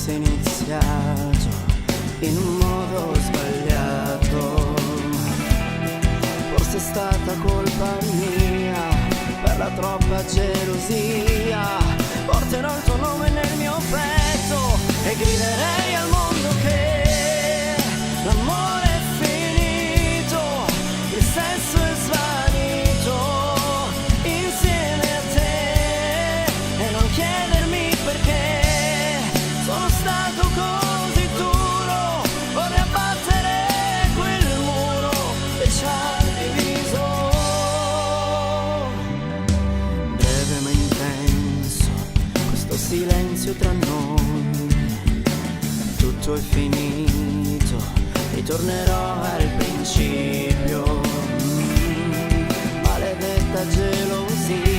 fosse iniziato in un modo sbagliato. Forse è stata colpa mia per la troppa gelosia. Porterò il tuo nome nel mio petto e griderei al mondo che l'amore è finito, il sesso è svanito insieme a te. E non chiedermi perché sono stato così duro, vorrei abbattere quel muro che ci ha diviso. Breve ma intenso questo silenzio tra noi, tutto è finito, ritornerò al principio. Maledetta gelosia,